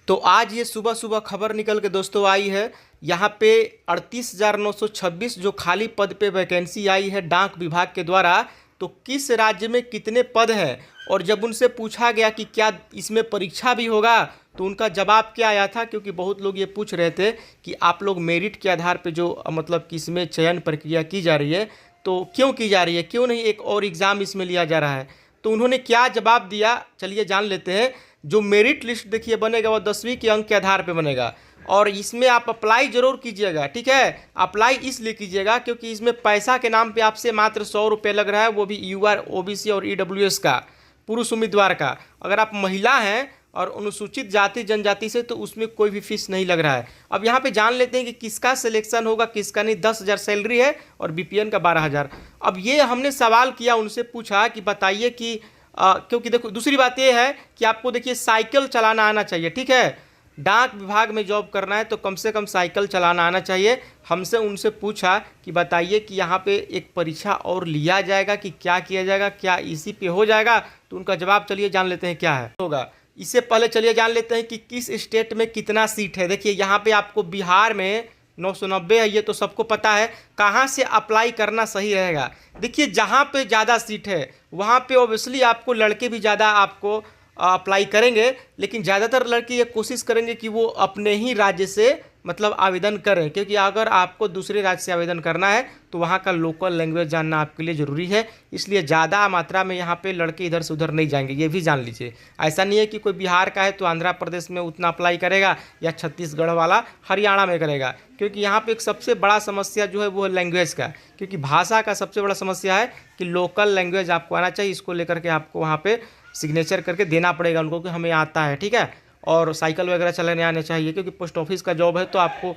तो आज ये सुबह सुबह खबर निकल के दोस्तों आई है। यहाँ पे 38,926 जो खाली पद पे वैकेंसी आई है डाक विभाग के द्वारा। तो किस राज्य में कितने पद हैं, और जब उनसे पूछा गया कि क्या इसमें परीक्षा भी होगा तो उनका जवाब क्या आया था, क्योंकि बहुत लोग ये पूछ रहे थे कि आप लोग मेरिट के आधार पे जो मतलब कि इसमें चयन प्रक्रिया की जा रही है तो क्यों की जा रही है, क्यों नहीं एक और एग्ज़ाम इसमें लिया जा रहा है। तो उन्होंने क्या जवाब दिया चलिए जान लेते हैं। जो मेरिट लिस्ट देखिए बनेगा वो 10वीं के अंक के आधार पे बनेगा, और इसमें आप अप्लाई जरूर कीजिएगा, ठीक है। अप्लाई इसलिए कीजिएगा क्योंकि इसमें पैसा के नाम पे आपसे मात्र 100 रुपये लग रहा है, वो भी यूआर, ओबीसी और ईडब्ल्यूएस का, पुरुष उम्मीदवार का। अगर आप महिला हैं और अनुसूचित जाति जनजाति से तो उसमें कोई भी फीस नहीं लग रहा है। अब यहाँ पे जान लेते हैं कि किसका सिलेक्शन होगा किसका नहीं। 10,000 सैलरी है और बीपीएन का 12,000। अब ये हमने सवाल किया, उनसे पूछा कि बताइए कि क्योंकि देखो दूसरी बात ये है कि आपको देखिए साइकिल चलाना आना चाहिए, ठीक है। डाक विभाग में जॉब करना है तो कम से कम साइकिल चलाना आना चाहिए। हमसे उनसे पूछा कि बताइए कि यहाँ पे एक परीक्षा और लिया जाएगा कि क्या किया जाएगा, क्या इसी पे हो जाएगा। तो उनका जवाब चलिए जान लेते हैं क्या है होगा। इससे पहले चलिए जान लेते हैं कि किस स्टेट में कितना सीट है। देखिए यहाँ पे आपको बिहार में 990 है, ये तो सबको पता है। कहाँ से अप्लाई करना सही रहेगा, देखिए जहाँ पे ज़्यादा सीट है वहाँ पे ऑब्वियसली आपको लड़के भी ज़्यादा आपको अप्लाई करेंगे, लेकिन ज़्यादातर लड़के ये कोशिश करेंगे कि वो अपने ही राज्य से मतलब आवेदन करें, क्योंकि अगर आपको दूसरे राज्य से आवेदन करना है तो वहाँ का लोकल लैंग्वेज जानना आपके लिए ज़रूरी है। इसलिए ज़्यादा मात्रा में यहाँ पे लड़के इधर से उधर नहीं जाएंगे, ये भी जान लीजिए। ऐसा नहीं है कि कोई बिहार का है तो आंध्र प्रदेश में उतना अप्लाई करेगा या छत्तीसगढ़ वाला हरियाणा में करेगा, क्योंकि यहाँ पे एक सबसे बड़ा समस्या जो है वो है लैंग्वेज का, क्योंकि भाषा का सबसे बड़ा समस्या है कि लोकल लैंग्वेज आपको आना चाहिए। इसको लेकर के आपको वहाँ पे सिग्नेचर करके देना पड़ेगा उनको कि हमें आता है, ठीक है। और साइकिल वगैरह चलाने आने चाहिए, क्योंकि पोस्ट ऑफिस का जॉब है तो आपको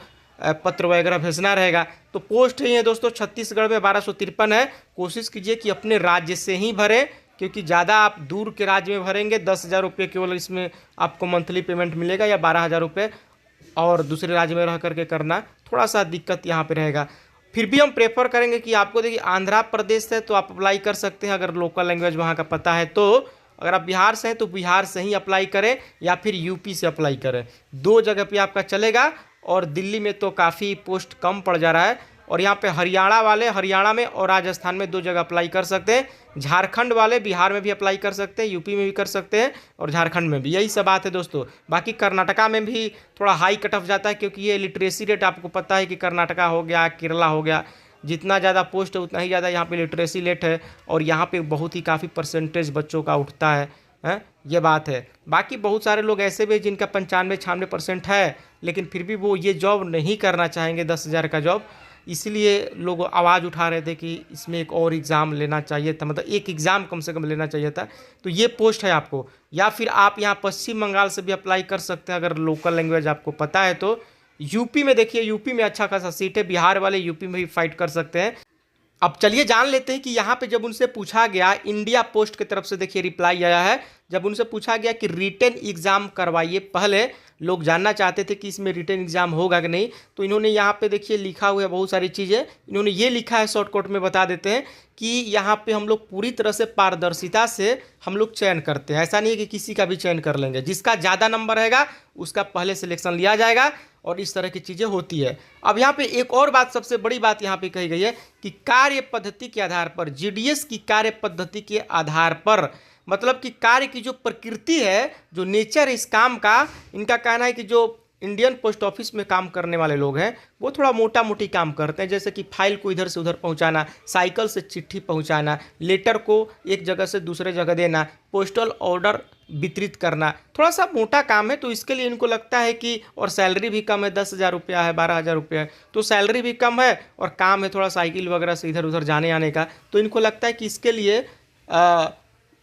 पत्र वगैरह भेजना रहेगा। तो पोस्ट ही है दोस्तों छत्तीसगढ़ में 1253 है। कोशिश कीजिए कि अपने राज्य से ही भरें, क्योंकि ज़्यादा आप दूर के राज्य में भरेंगे 10,000 रुपये केवल इसमें आपको मंथली पेमेंट मिलेगा, या 12,000 रुपये, और दूसरे राज्य में रह करके करना थोड़ा सा दिक्कत यहाँ पे रहेगा। फिर भी हम प्रेफर करेंगे कि आपको देखिए आंध्र प्रदेश है तो आप अप्लाई कर सकते हैं अगर लोकल लैंग्वेज वहाँ का पता है तो। अगर आप बिहार से हैं तो बिहार से ही अप्लाई करें या फिर यूपी से अप्लाई करें, दो जगह पे आपका चलेगा। और दिल्ली में तो काफ़ी पोस्ट कम पड़ जा रहा है। और यहाँ पे हरियाणा वाले हरियाणा में और राजस्थान में दो जगह अप्लाई कर सकते हैं। झारखंड वाले बिहार में भी अप्लाई कर सकते हैं, यूपी में भी कर सकते हैं और झारखंड में भी। यही सब बात है दोस्तों। बाकी कर्नाटका में भी थोड़ा हाई कट ऑफ जाता है, क्योंकि ये लिटरेसी रेट आपको पता है कि कर्नाटका हो गया, केरला हो गया, जितना ज़्यादा पोस्ट है उतना ही ज़्यादा यहाँ पे लिटरेसी रेट है, और यहाँ पे बहुत ही काफ़ी परसेंटेज बच्चों का उठता है, ये बात है। बाकी बहुत सारे लोग ऐसे भी जिनका 95-96% है, लेकिन फिर भी वो ये जॉब नहीं करना चाहेंगे 10,000 का जॉब। इसलिए लोग आवाज़ उठा रहे थे कि इसमें एक और एग्ज़ाम लेना चाहिए था, मतलब एक एग्ज़ाम कम से कम लेना चाहिए था। तो ये पोस्ट है आपको, या फिर आप यहाँ पश्चिम बंगाल से भी अप्लाई कर सकते हैं अगर लोकल लैंग्वेज आपको पता है तो। यूपी में देखिए, यूपी में अच्छा खासा सीट है, बिहार वाले यूपी में भी फाइट कर सकते हैं। अब चलिए जान लेते हैं कि यहाँ पे जब उनसे पूछा गया, इंडिया पोस्ट की तरफ से देखिए रिप्लाई आया है। जब उनसे पूछा गया कि रिटन एग्ज़ाम करवाइए, पहले लोग जानना चाहते थे कि इसमें रिटन एग्ज़ाम होगा कि नहीं, तो इन्होंने यहाँ पे देखिए लिखा हुआ है बहुत सारी चीज़ें। इन्होंने ये लिखा है, शॉर्टकट में बता देते हैं कि यहाँ पे हम लोग पूरी तरह से पारदर्शिता से हम लोग चयन करते हैं। ऐसा नहीं है कि किसी का भी चयन कर लेंगे, जिसका ज़्यादा नंबर रहेगा उसका पहले सिलेक्शन लिया जाएगा, और इस तरह की चीज़ें होती है। अब यहाँ पे एक और बात, सबसे बड़ी बात यहाँ पे कही गई है कि कार्य पद्धति के आधार पर, जीडीएस की कार्य पद्धति के आधार पर, मतलब कि कार्य की जो प्रकृति है, जो नेचर इस काम का, इनका कहना है कि जो इंडियन पोस्ट ऑफिस में काम करने वाले लोग हैं वो थोड़ा मोटा मोटी काम करते हैं, जैसे कि फाइल को इधर से उधर पहुंचाना, साइकिल से चिट्ठी पहुंचाना, लेटर को एक जगह से दूसरे जगह देना, पोस्टल ऑर्डर वितरित करना, थोड़ा सा मोटा काम है। तो इसके लिए इनको लगता है कि, और सैलरी भी कम है, 10,000 रुपया है, 12,000 रुपया है, तो सैलरी भी कम है और काम है थोड़ा साइकिल वगैरह से इधर उधर जाने आने का। तो इनको लगता है कि इसके लिए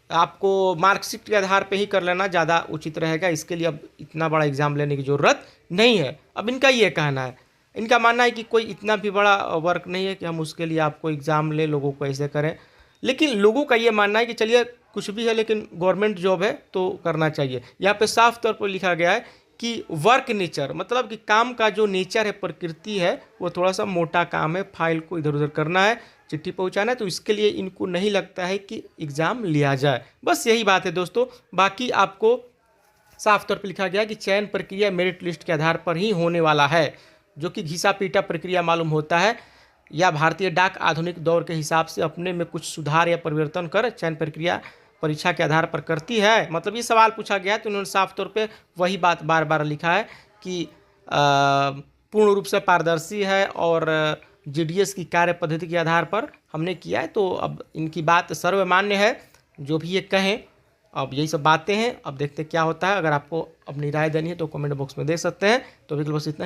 आपको मार्कशीट के आधार पे ही कर लेना ज़्यादा उचित रहेगा। इसके लिए अब इतना बड़ा एग्ज़ाम लेने की ज़रूरत नहीं है। अब इनका ये कहना है, इनका मानना है कि कोई इतना भी बड़ा वर्क नहीं है कि हम उसके लिए आपको एग्ज़ाम लें, लोगों को ऐसे करें। लेकिन लोगों का ये मानना है कि चलिए कुछ भी है लेकिन गवर्नमेंट जॉब है तो करना चाहिए। यहाँ पे साफ तौर पर लिखा गया है कि वर्क नेचर, मतलब कि काम का जो नेचर है, प्रकृति है, वो थोड़ा सा मोटा काम है, फाइल को इधर उधर करना है, चिट्ठी पहुंचाना है। तो इसके लिए इनको नहीं लगता है कि एग्ज़ाम लिया जाए। बस यही बात है दोस्तों। बाकी आपको साफ तौर पर लिखा गया कि चयन प्रक्रिया मेरिट लिस्ट के आधार पर ही होने वाला है, जो कि घिसा पीटा प्रक्रिया मालूम होता है। या भारतीय डाक आधुनिक दौर के हिसाब से अपने में कुछ सुधार या परिवर्तन कर चयन प्रक्रिया परीक्षा के आधार पर करती है। मतलब ये सवाल पूछा गया है तो उन्होंने साफ तौर पे वही बात बार बार लिखा है कि पूर्ण रूप से पारदर्शी है और जीडीएस की कार्य पद्धति के आधार पर हमने किया है। तो अब इनकी बात सर्वमान्य है, जो भी ये कहें। अब यही सब बातें हैं, अब देखते क्या होता है। अगर आपको अपनी राय देनी है तो कमेंट बॉक्स में दे सकते हैं। तो अभी तो बस इतना ही।